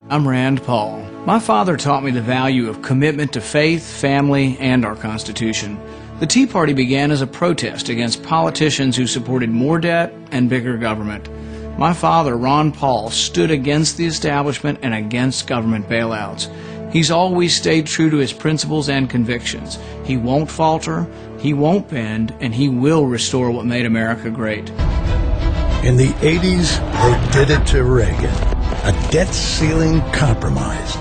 I'm Rand Paul. My father taught me the value of commitment to faith, family, and our Constitution. The Tea Party began as a protest against politicians who supported more debt and bigger government. My father, Ron Paul, stood against the establishment and against government bailouts. He's always stayed true to his principles and convictions. He won't falter, he won't bend, and he will restore what made America great. In the 80s, they did it to Reagan. A debt ceiling compromise.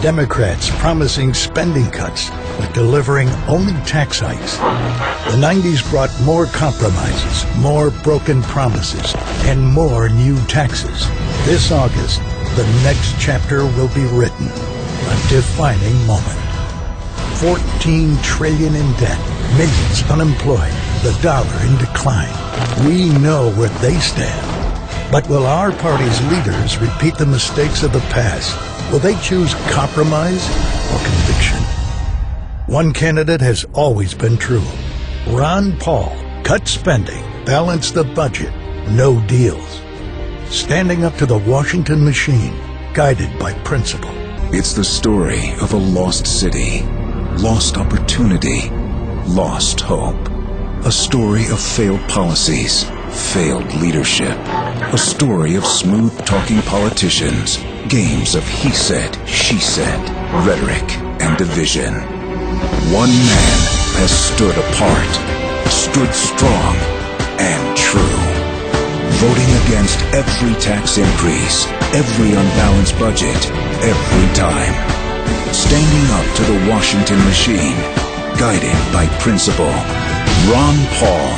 Democrats promising spending cuts, but delivering only tax hikes. The 90s brought more compromises, more broken promises, and more new taxes. This August, the next chapter will be written. A defining moment. $14 trillion in debt, millions unemployed, the dollar in decline. We know where they stand. But will our party's leaders repeat the mistakes of the past? Will they choose compromise or conviction? One candidate has always been true. Ron Paul. Cut spending, balance the budget, no deals. Standing up to the Washington machine, guided by principle. It's the story of a lost city, lost opportunity, lost hope. A story of failed policies, failed leadership. A story of smooth-talking politicians, games of he said, she said, rhetoric and division. One man has stood apart, stood strong and true. Voting against every tax increase, every unbalanced budget, every time. Standing up to the Washington machine, guided by principle. Ron Paul,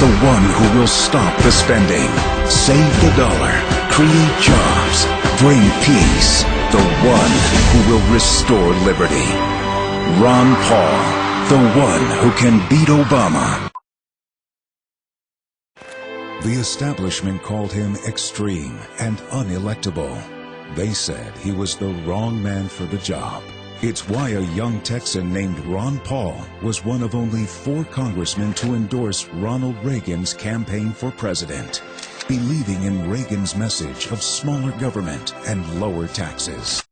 the one who will stop the spending, save the dollar, create jobs, bring peace, the one who will restore liberty. Ron Paul, the one who can beat Obama. The establishment called him extreme and unelectable. They said he was the wrong man for the job. It's why a young Texan named Ron Paul was one of only 4 congressmen to endorse Ronald Reagan's campaign for president, believing in Reagan's message of smaller government and lower taxes.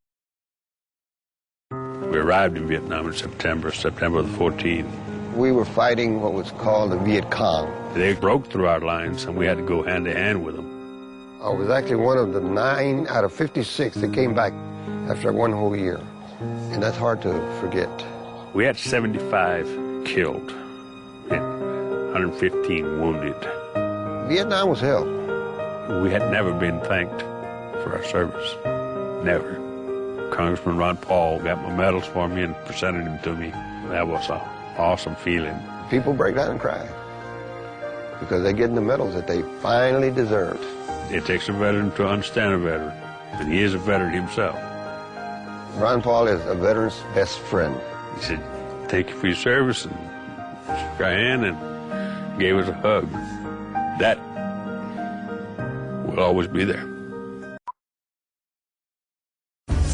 We arrived in Vietnam in September the 14th. We were fighting what was called the Viet Cong. They broke through our lines and we had to go hand to hand with them. I was actually one of the 9 out of 56 that came back after 1 whole year. And that's hard to forget. We had 75 killed and 115 wounded. Vietnam was hell. We had never been thanked for our service. Never. Congressman Ron Paul got my medals for me and presented them to me. That was an awesome feeling. People break down and cry because they're getting the medals that they finally deserved. It takes a veteran to understand a veteran, and he is a veteran himself. Ron Paul is a veteran's best friend. He said, "Thank you for your service," and shook our hand and gave us a hug. That will always be there.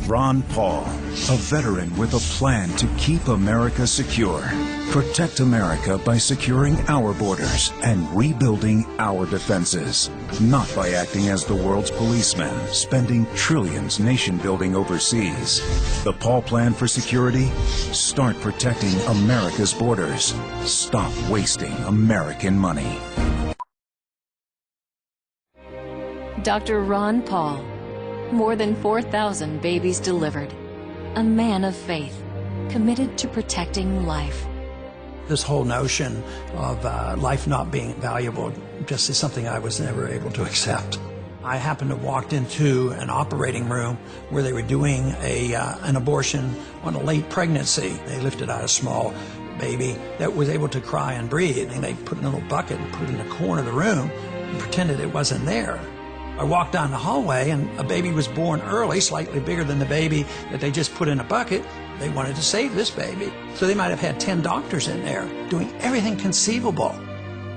Ron Paul, a veteran with a plan to keep America secure. Protect America by securing our borders and rebuilding our defenses. Not by acting as the world's policeman, spending trillions nation-building overseas. The Paul plan for security? Start protecting America's borders. Stop wasting American money. Dr. Ron Paul. More than 4,000 babies delivered. A man of faith, committed to protecting life. This whole notion of life not being valuable just is something I was never able to accept. I happened to walk into an operating room where they were doing an abortion on a late pregnancy. They lifted out a small baby that was able to cry and breathe, and they put it in a little bucket and put it in the corner of the room and pretended it wasn't there. I walked down the hallway and a baby was born early, slightly bigger than the baby that they just put in a bucket. They wanted to save this baby. So they might have had 10 doctors in there doing everything conceivable.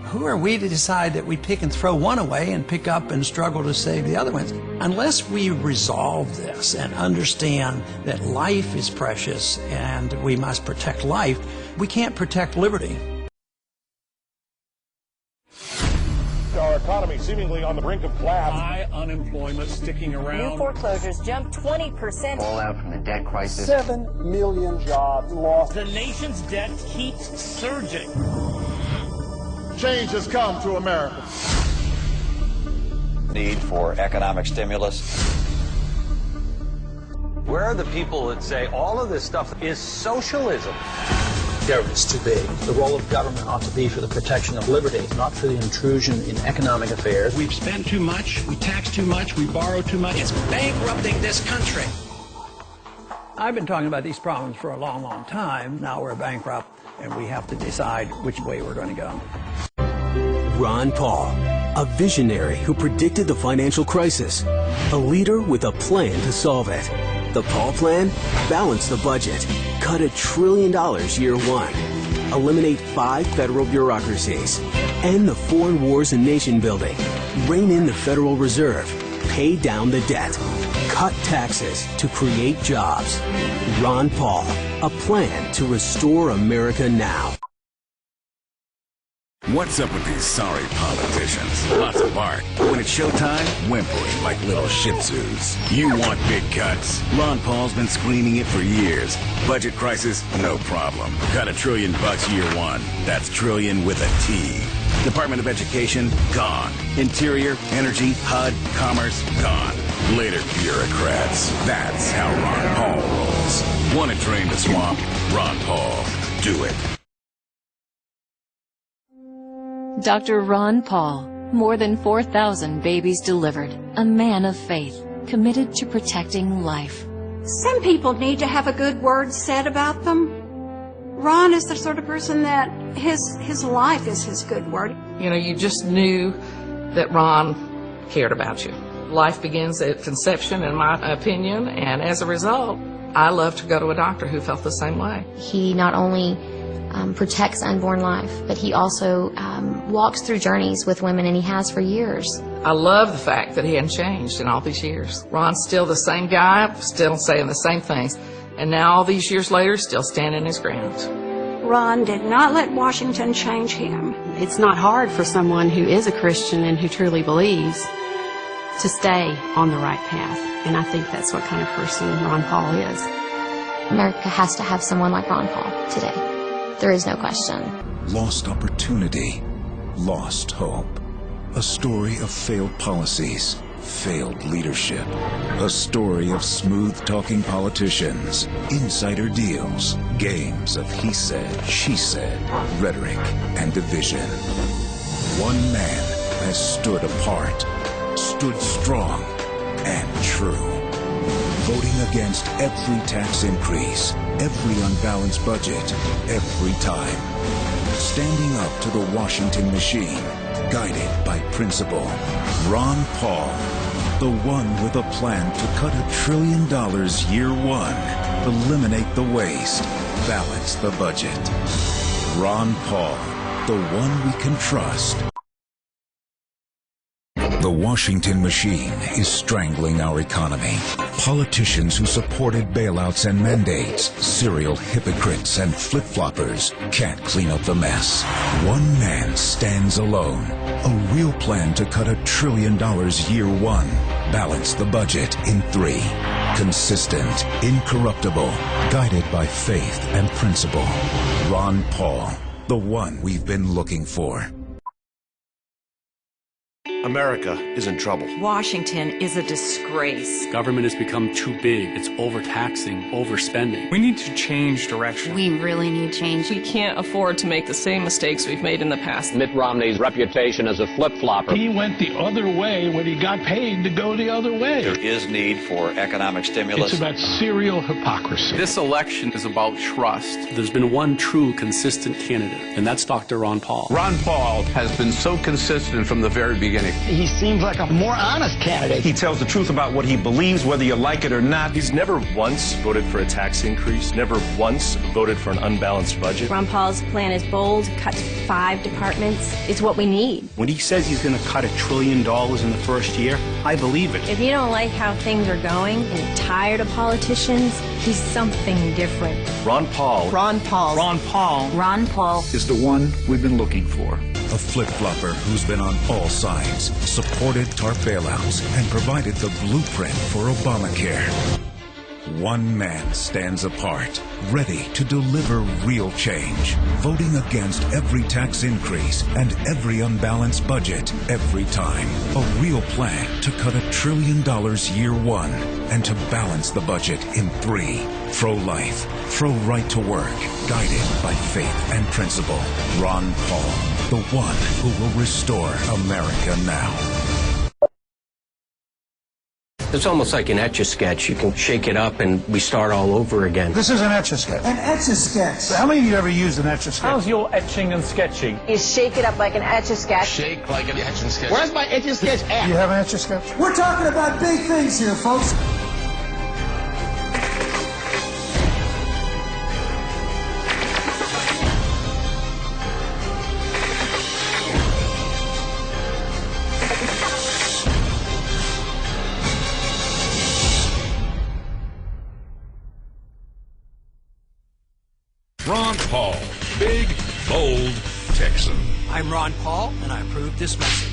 Who are we to decide that we pick and throw one away and pick up and struggle to save the other ones? Unless we resolve this and understand that life is precious and we must protect life, we can't protect liberty. Our economy economy seemingly on the brink of collapse. High unemployment sticking around. New foreclosures jumped 20%. Fallout from the debt crisis. 7 million jobs lost. The nation's debt keeps surging. Change has come to America. Need for economic stimulus. Where are the people that say all of this stuff is socialism? Government's too big. The role of government ought to be for the protection of liberty, not for the intrusion in economic affairs. We've spent too much, we tax too much, we borrow too much. It's bankrupting this country. I've been talking about these problems for a long, long time. Now we're bankrupt, and we have to decide which way we're going to go. Ron Paul, a visionary who predicted the financial crisis, a leader with a plan to solve it. The Paul plan? Balance the budget. Cut $1 trillion year one. Eliminate 5 federal bureaucracies. End the foreign wars and nation building. Rein in the Federal Reserve. Pay down the debt. Cut taxes to create jobs. Ron Paul, a plan to restore America now. What's up with these sorry politicians? Lots of bark. But when it's showtime, whimpering like little shih tzus. You want big cuts. Ron Paul's been screaming it for years. Budget crisis? No problem. Cut $1 trillion year one. That's trillion with a T. Department of Education? Gone. Interior, Energy, HUD, Commerce? Gone. Later, bureaucrats. That's how Ron Paul rolls. Want to drain the swamp? Ron Paul. Do it. Dr. Ron Paul, more than 4,000 babies delivered, a man of faith, committed to protecting life. Some people need to have a good word said about them. Ron is the sort of person that his life is his good word. You know, you just knew that Ron cared about you. Life begins at conception, in my opinion, and as a result, I love to go to a doctor who felt the same way. He not only protects unborn life, but he also walks through journeys with women, and he has for years. I love the fact that he hadn't changed in all these years. Ron's still the same guy, still saying the same things, and now all these years later, still standing his ground. Ron did not let Washington change him. It's not hard for someone who is a Christian and who truly believes to stay on the right path, and I think that's what kind of person Ron Paul is. America has to have someone like Ron Paul today. There is no question. Lost opportunity, lost hope. A story of failed policies, failed leadership. A story of smooth-talking politicians, insider deals, games of he said, she said, rhetoric, and division. One man has stood apart, stood strong and true. Voting against every tax increase, every unbalanced budget, every time. Standing up to the Washington machine, guided by principle. Ron Paul, the one with a plan to cut $1 trillion year one, eliminate the waste, balance the budget. Ron Paul, the one we can trust. The Washington machine is strangling our economy. Politicians who supported bailouts and mandates, serial hypocrites and flip-floppers can't clean up the mess. One man stands alone. A real plan to cut $1 trillion year one. Balance the budget in 3. Consistent, incorruptible, guided by faith and principle. Ron Paul, the one we've been looking for. America is in trouble. Washington is a disgrace. Government has become too big. It's overtaxing, overspending. We need to change direction. We really need change. We can't afford to make the same mistakes we've made in the past. Mitt Romney's reputation as a flip-flopper. He went the other way when he got paid to go the other way. There is need for economic stimulus. It's about serial hypocrisy. This election is about trust. There's been one true, consistent candidate, and that's Dr. Ron Paul. Ron Paul has been so consistent from the very beginning. He seems like a more honest candidate. He tells the truth about what he believes, whether you like it or not. He's never once voted for a tax increase, never once voted for an unbalanced budget. Ron Paul's plan is bold, cut 5 departments. It's what we need. When he says he's going to cut $1 trillion in the first year, I believe it. If you don't like how things are going and you're tired of politicians, he's something different. Ron Paul. Ron Paul. Ron Paul. Ron Paul is the one we've been looking for. a flip-flopper who's been on all sides, supported TARP bailouts, and provided the blueprint for Obamacare. One man stands apart, ready to deliver real change, voting against every tax increase and every unbalanced budget every time. A real plan to cut $1 trillion year one and to balance the budget in 3. Pro-life, pro-right to work, guided by faith and principle. Ron Paul, the one who will restore America now. It's almost like an Etch-a-Sketch. You can shake it up and we start all over again. This is an Etch-a-Sketch. An Etch-a-Sketch. How many of you ever used an Etch-a-Sketch? How's your etching and sketching? You shake it up like an Etch-a-Sketch. Shake like an Etch-a-Sketch. Where's my Etch-a-Sketch at? Do you have an Etch-a-Sketch? We're talking about big things here, folks. Ron Paul, big, bold Texan. I'm Ron Paul, and I approve this message.